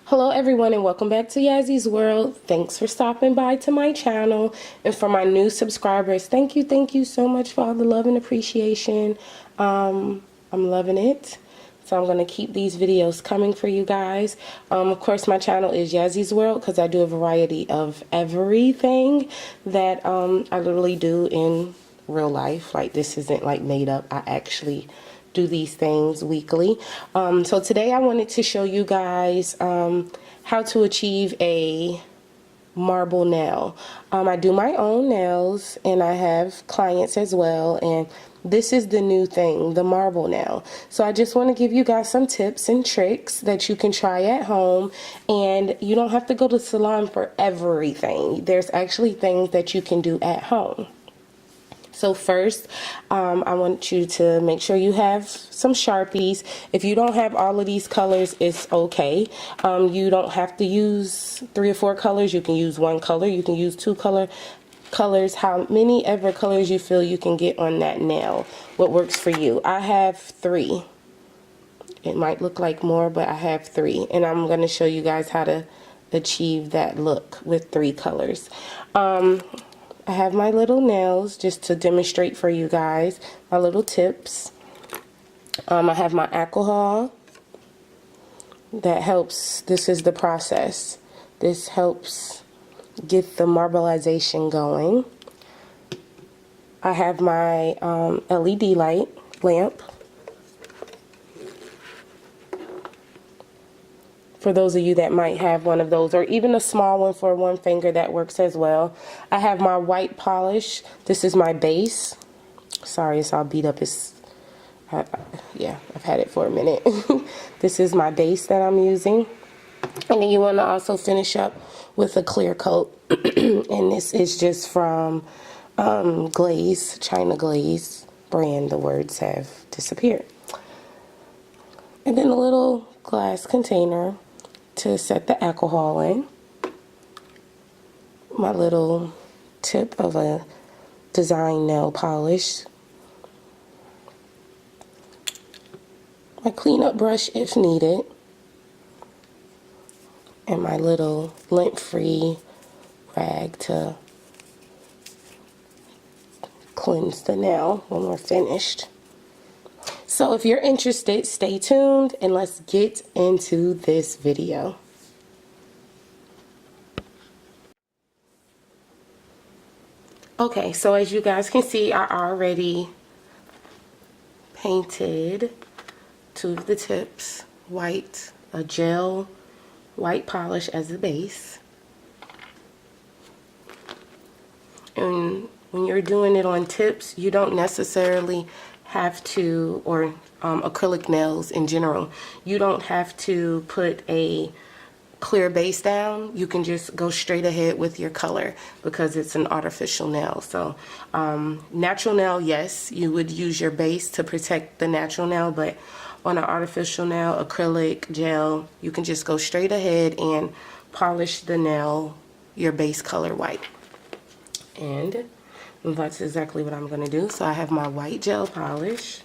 Hello everyone and welcome back to Yazzy's World. Thanks for stopping by to my channel, and for my new subscribers, thank you so much for all the love and appreciation. I'm loving it. So I'm going to keep these videos coming for you guys. Of course, my channel is Yazzy's World because I do a variety of everything that I literally do in real life. Like, this isn't like made up. I actually do these things weekly. So today I wanted to show you guys how to achieve a marble nail. I do my own nails and I have clients as well, and this is the new thing, the marble nail. So I just want to give you guys some tips and tricks that you can try at home, and you don't have to go to the salon for everything. There's actually things that you can do at home. So first, I want you to make sure you have some Sharpies. If you don't have all of these colors, it's okay. You don't have to use 3 or 4 colors. You can use 1 color. You can use 2 colors. How many ever colors you feel you can get on that nail. What works for you. I have 3. It might look like more, but I have 3. And I'm going to show you guys how to achieve that look with 3 colors. I have my little nails just to demonstrate for you guys, my little tips. I have my alcohol that helps. This is the process. This helps get the marbleization going. I have my LED lamp. For those of you that might have one of those, or even a small one for 1 finger, that works as well. I have my white polish. This is my base. Sorry, it's all beat up. Yeah, I've had it for a minute. This is my base that I'm using. And then you want to also finish up with a clear coat. And this is just from Glaze, China Glaze brand. The words have disappeared. And then a little glass container to set the alcohol in. My little tip of a design nail polish. My cleanup brush if needed. And my little lint-free rag to cleanse the nail when we're finished. So if you're interested, stay tuned and let's get into this video. Okay, so as you guys can see, I already painted 2 of the tips white, a gel white polish as a base. And when you're doing it on tips, you don't necessarily have to, or acrylic nails in general, you don't have to put a clear base down. You can just go straight ahead with your color because it's an artificial nail. So natural nail, yes, you would use your base to protect the natural nail, but on an artificial nail, acrylic, gel, you can just go straight ahead and polish the nail your base color white. And that's exactly what I'm going to do. So I have my white gel polish.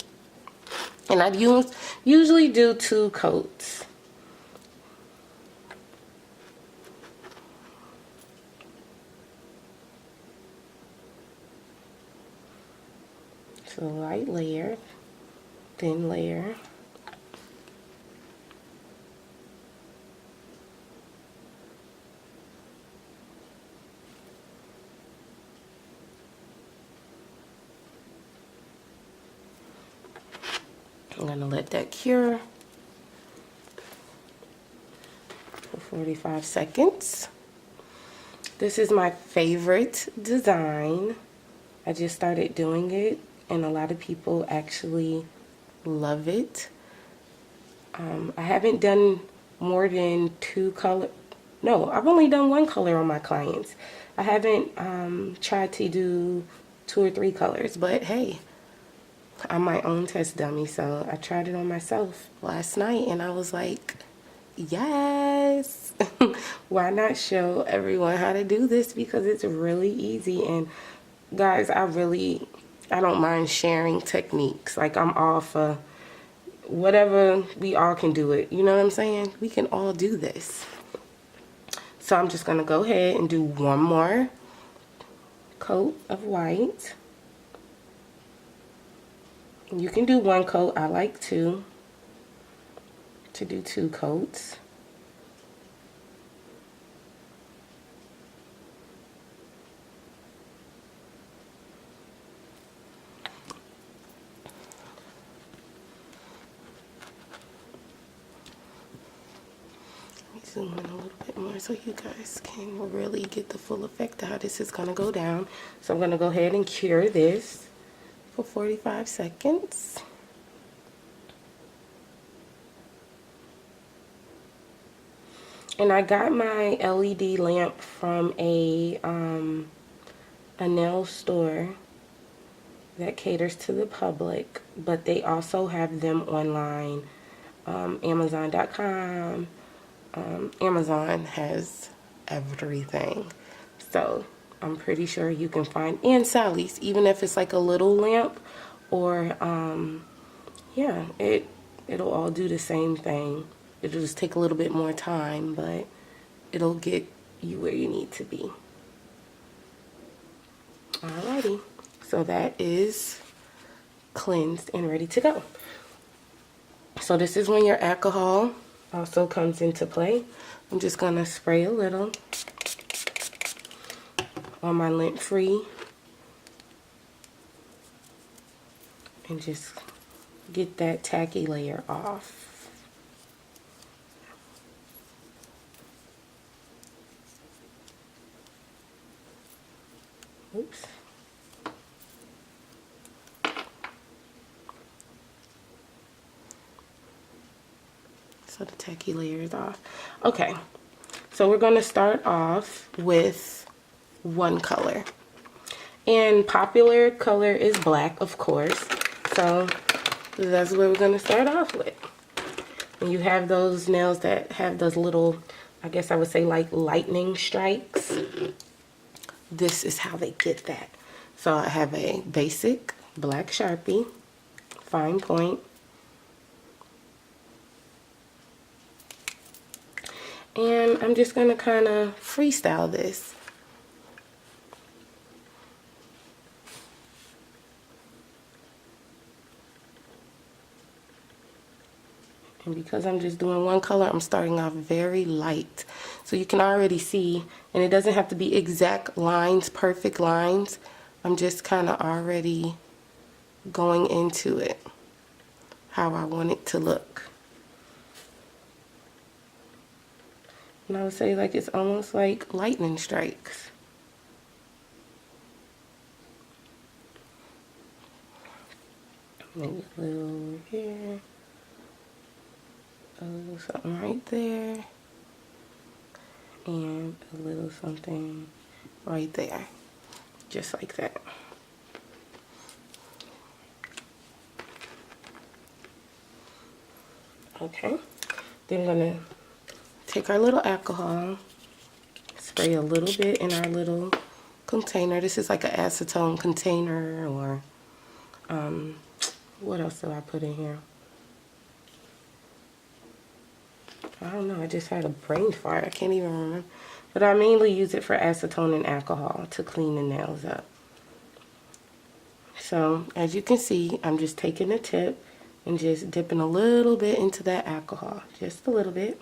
And I usually do 2 coats. So light layer, thin layer. I'm going to let that cure for 45 seconds. This is my favorite design. I just started doing it and a lot of people actually love it. I haven't done more than 2 color. No, I've only done 1 color on my clients. I haven't tried to do 2 or 3 colors, but hey, I'm my own test dummy, so I tried it on myself last night and I was like, yes. Why not show everyone how to do this, because it's really easy. And guys, I don't mind sharing techniques. Like, I'm all for whatever, we all can do it. You know what I'm saying? We can all do this. So I'm just going to go ahead and do one more coat of white. You can do one coat. I like to do 2 coats. Zoom in a little bit more so you guys can really get the full effect of how this is going to go down. So I'm going to go ahead and cure this for 45 seconds. And I got my LED lamp from a nail store that caters to the public, but they also have them online. Amazon.com. Amazon has everything, so I'm pretty sure you can find, and Sally's, even if it's like a little lamp, or yeah, it'll all do the same thing. It'll just take a little bit more time, but it'll get you where you need to be. Alrighty, so that is cleansed and ready to go. So this is when your alcohol also comes into play. I'm just gonna spray a little on my lint-free and just get that tacky layer off. Oops. So the tacky layer is off. Okay, so we're going to start off with one color. And popular color is black, of course. So that's what we're going to start off with. And you have those nails that have those little, I guess I would say like lightning strikes. This is how they get that. So I have a basic black Sharpie, fine point. And I'm just going to kind of freestyle this. And because I'm just doing one color, I'm starting off very light. So you can already see, and it doesn't have to be exact lines, perfect lines. I'm just kind of already going into it, how I want it to look. And I would say like it's almost like lightning strikes. Maybe a little over here. A little something right there. And a little something right there. Just like that. Okay. Then we're going to take our little alcohol, spray a little bit in our little container. This is like an acetone container, or what else did I put in here? I don't know, I just had a brain fart. I can't even remember. But I mainly use it for acetone and alcohol to clean the nails up. So as you can see, I'm just taking a tip and just dipping a little bit into that alcohol, just a little bit.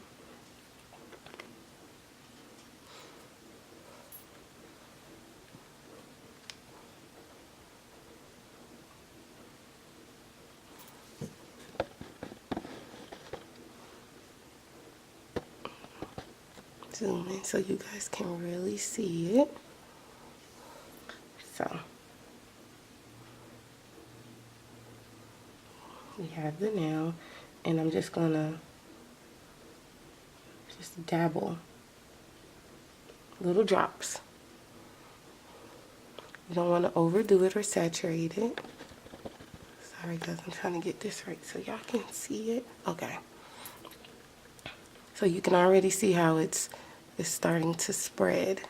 Zoom in so you guys can really see it. So we have the nail, and I'm just gonna just dabble little drops. You don't want to overdo it or saturate it. Sorry guys, I'm trying to get this right so y'all can see it. Okay. So you can already see how it's starting to spread.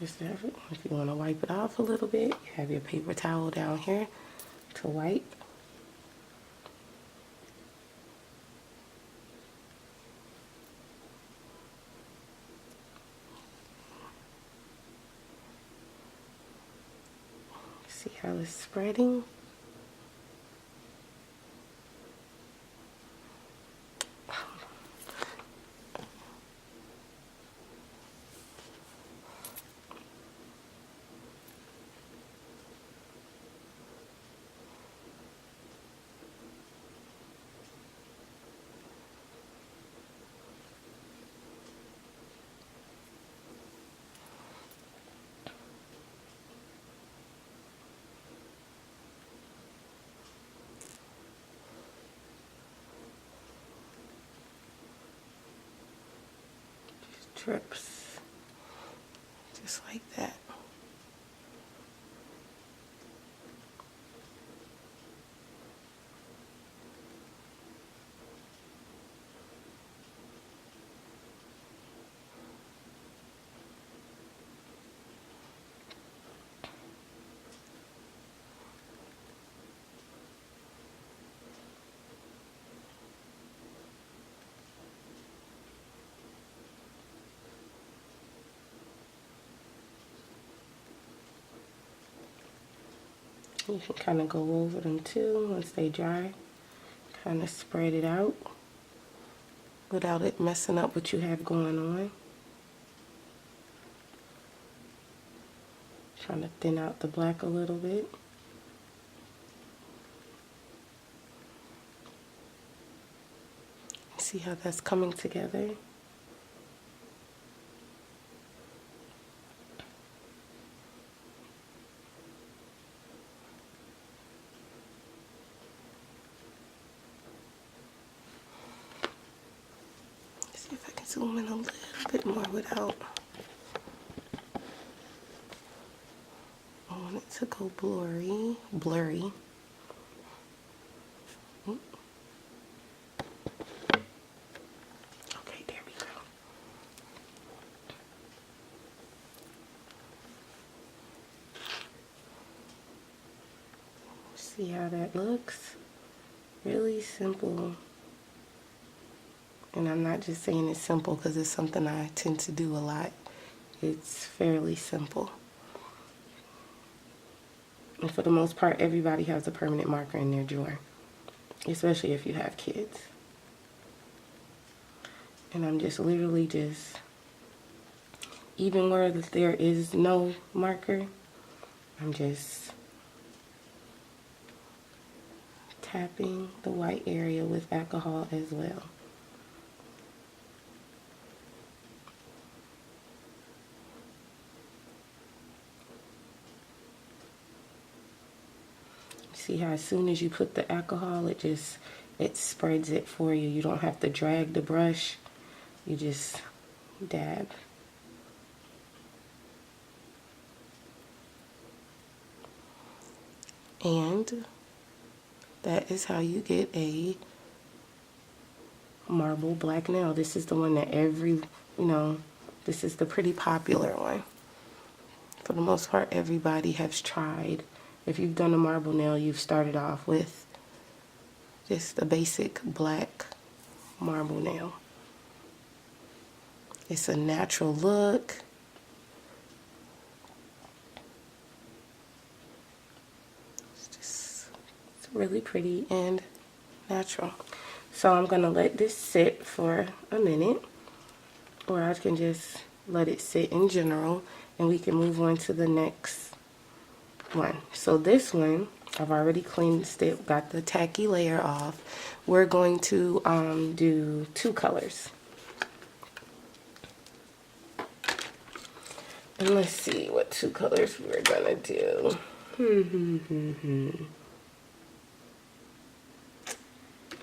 Just have it. If you want to wipe it off a little bit, you have your paper towel down here to wipe. See how it's spreading? Drips just like that. You can kind of go over them too once they dry. Kind of spread it out without it messing up what you have going on. Trying to thin out the black a little bit. See how that's coming together? See if I can zoom in a little bit more without. I want it to go blurry. Okay, there we go. See how that looks? Really simple. And I'm not just saying it's simple because it's something I tend to do a lot. It's fairly simple. And for the most part, everybody has a permanent marker in their drawer, especially if you have kids. And I'm just literally just, even where there is no marker, I'm just tapping the white area with alcohol as well. See how as soon as you put the alcohol, it spreads it for you. You don't have to drag the brush. You just dab. And that is how you get a marble black nail. This is the one that this is the pretty popular one. For the most part, everybody has tried. If you've done a marble nail, you've started off with just a basic black marble nail. It's a natural look. It's really pretty and natural. So I'm gonna let this sit for a minute, or I can just let it sit in general, and we can move on to the next one. So this one, I've already cleansed it, got the tacky layer off. We're going to do 2 colors. And let's see what 2 colors we're gonna do.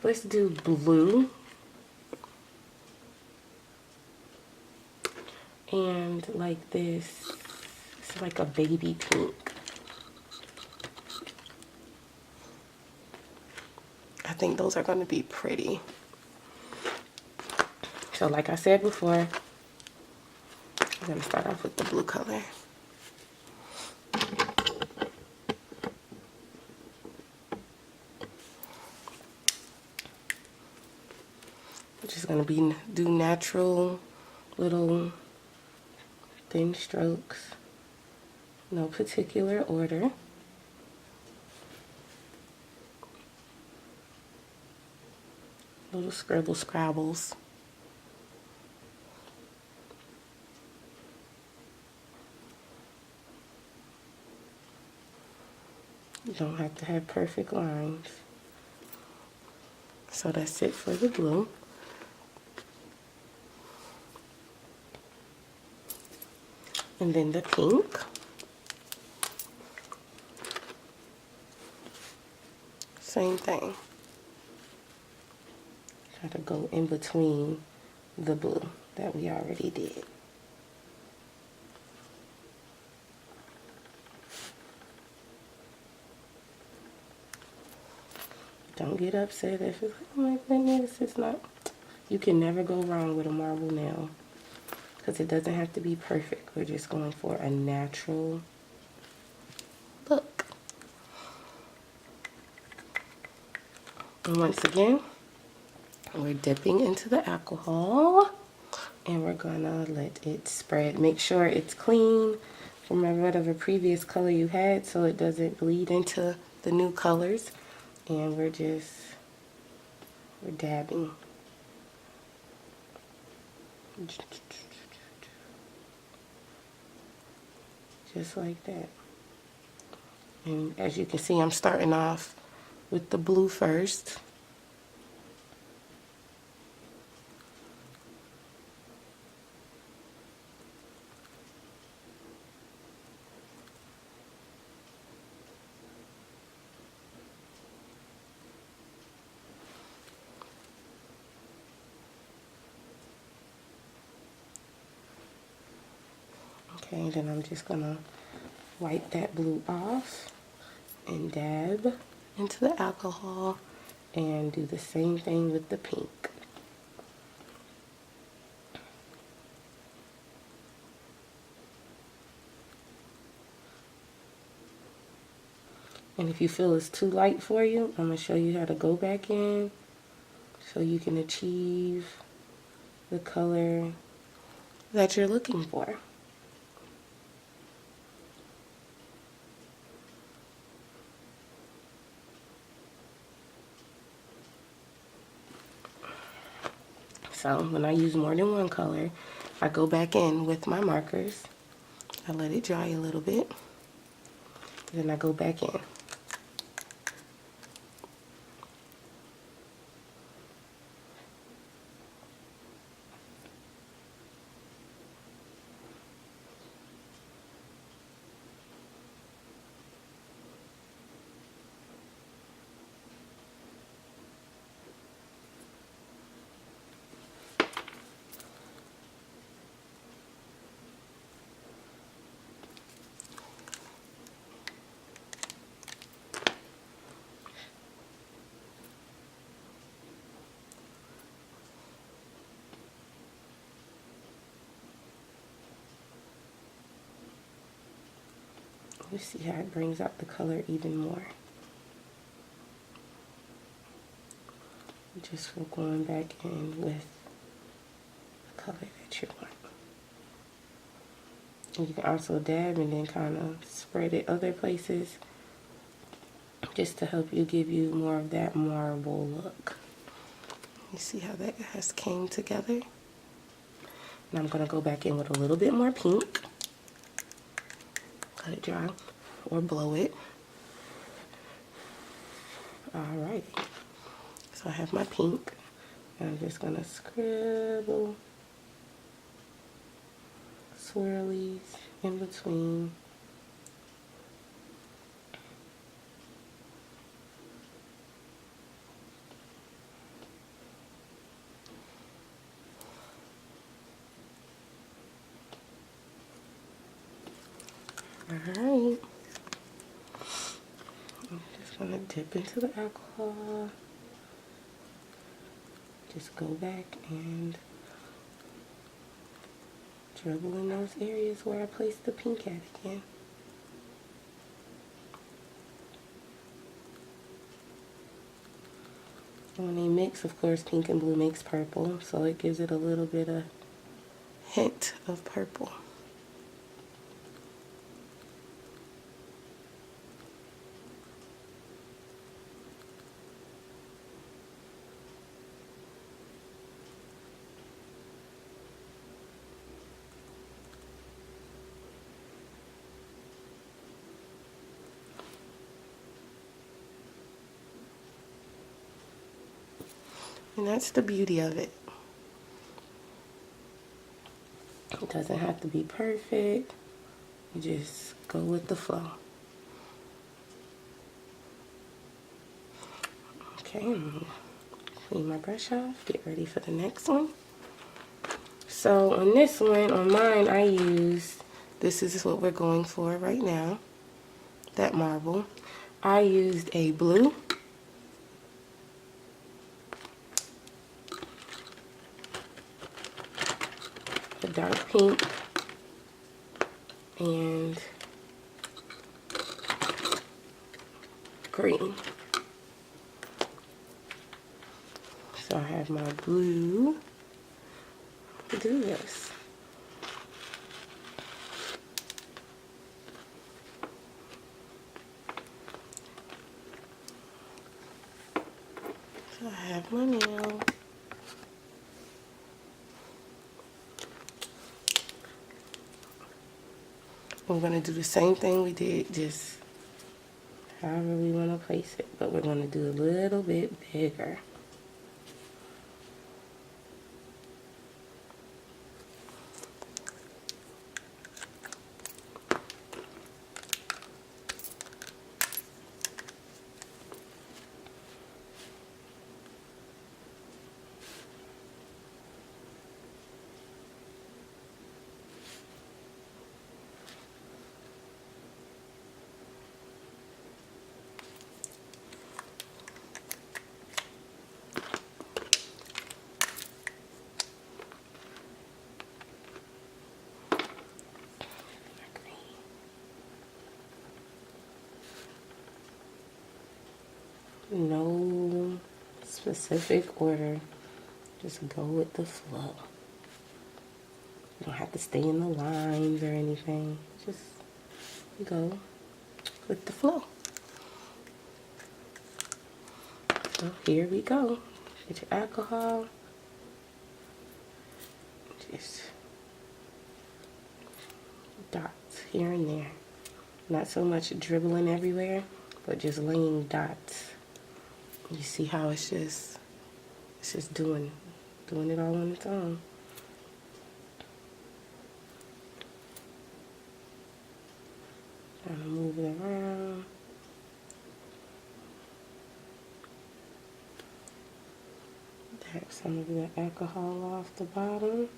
Let's do blue and like this. It's like a baby pink. I think those are going to be pretty. So like I said before, I'm going to start off with the blue color. I'm just gonna do natural little thin strokes, no particular order. Little scribble scrabbles. You don't have to have perfect lines. So that's it for the blue. And then the pink. Same thing. Try to go in between the blue that we already did. Don't get upset if it's like, oh my goodness, it's not. You can never go wrong with a marble nail because it doesn't have to be perfect. We're just going for a natural look. And once again, we're dipping into the alcohol and we're gonna let it spread. Make sure it's clean from whatever previous color you had so it doesn't bleed into the new colors. And we're dabbing. Just like that. And as you can see, I'm starting off with the blue first. Okay, then I'm just gonna wipe that blue off and dab into the alcohol and do the same thing with the pink. And if you feel it's too light for you, I'm gonna show you how to go back in so you can achieve the color that you're looking for. So when I use more than one color, I go back in with my markers. I let it dry a little bit. Then I go back in. You see how it brings out the color even more. Just for going back in with the color that you want. And you can also dab and then kind of spread it other places just to help you give you more of that marble look. You see how that has came together? And I'm going to go back in with a little bit more pink. Let it dry or blow it. Alright. So I have my pink. And I'm just going to scribble swirlies in between. Alright. I'm just going to dip into the alcohol. Just go back and dribble in those areas where I placed the pink at again. And when they mix, of course, pink and blue makes purple, so it gives it a little bit of hint of purple. And that's the beauty of it. It doesn't have to be perfect. You just go with the flow. Okay, I'm gonna clean my brush off, get ready for the next one. So on this one, on mine, I used, this is what we're going for right now, that marble. I used a blue, a dark pink, and green. So I have my blue to do this. So I have my nail. We're going to do the same thing we did, just however we want to place it, but we're going to do a little bit bigger. No specific order, just go with the flow. You don't have to stay in the lines or anything, just go with the flow. So here we go. Get your alcohol, just dots here and there. Not so much dribbling everywhere, but just laying dots. You see how it's just doing it all on its own. Kind of move it around. Tap some of the alcohol off the bottom.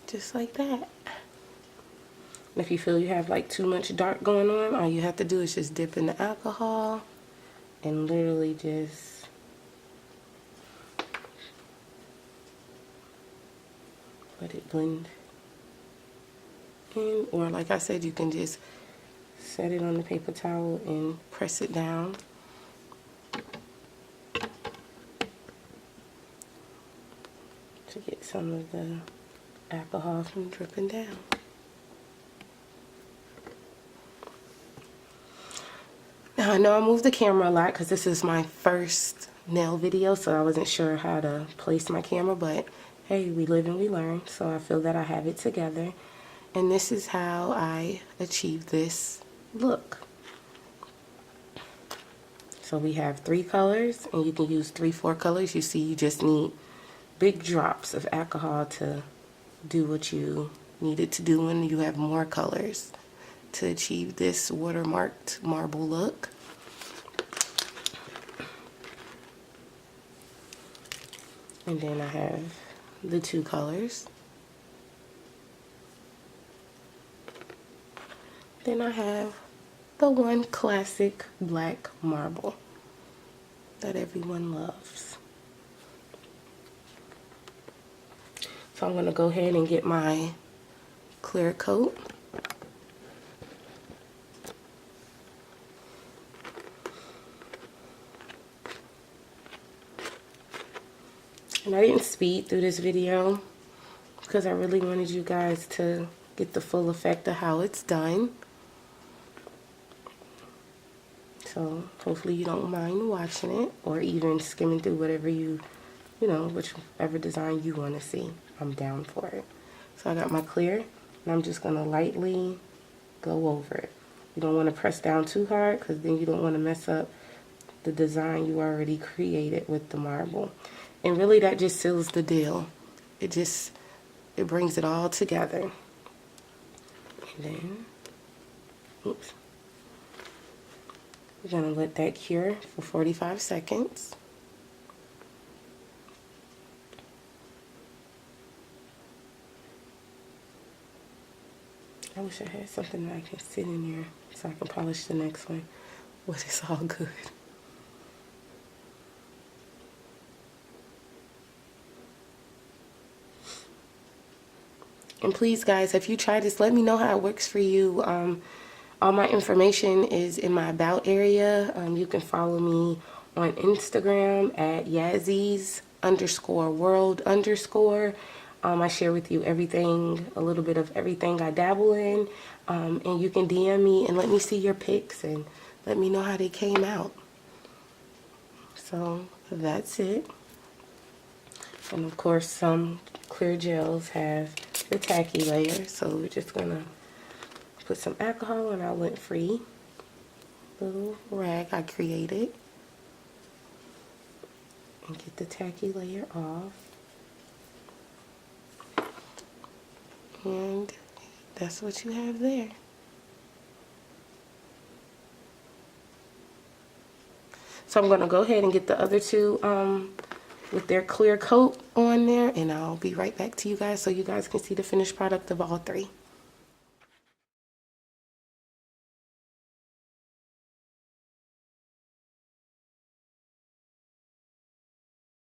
Just like that. And if you feel you have like too much dark going on, all you have to do is just dip in the alcohol and literally just let it blend in. Or like I said, you can just set it on the paper towel and press it down. To get some of the alcohol from dripping down. Now I know I moved the camera a lot because this is my first nail video, so I wasn't sure how to place my camera, but hey, we live and we learn, so I feel that I have it together. And this is how I achieved this look. So we have 3 colors, and you can use 3-4 colors. You see, you just need big drops of alcohol to do what you need it to do, and you have more colors to achieve this watermarked marble look. And then I have the 2 colors. Then I have the one classic black marble that everyone loves. So I'm going to go ahead and get my clear coat. And I didn't speed through this video because I really wanted you guys to get the full effect of how it's done. So hopefully you don't mind watching it, or even skimming through whatever you know, whichever design you want to see. I'm down for it. So I got my clear, and I'm just going to lightly go over it. You don't want to press down too hard because then you don't want to mess up the design you already created with the marble. And really that just seals the deal. It brings it all together. And then, oops. We're going to let that cure for 45 seconds. I wish I had something that I can sit in here so I can polish the next one, but it's all good. And please, guys, if you try this, let me know how it works for you. All my information is in my about area. You can follow me on Instagram at Yazzy's_world_. I share with you everything, a little bit of everything I dabble in. And you can DM me and let me see your pics and let me know how they came out. So that's it. And of course, some clear gels have the tacky layer. So we're just gonna put some alcohol on our lint-free little rag I created and get the tacky layer off. And that's what you have there. So I'm going to go ahead and get the other two with their clear coat on there, and I'll be right back to you guys so you guys can see the finished product of all three.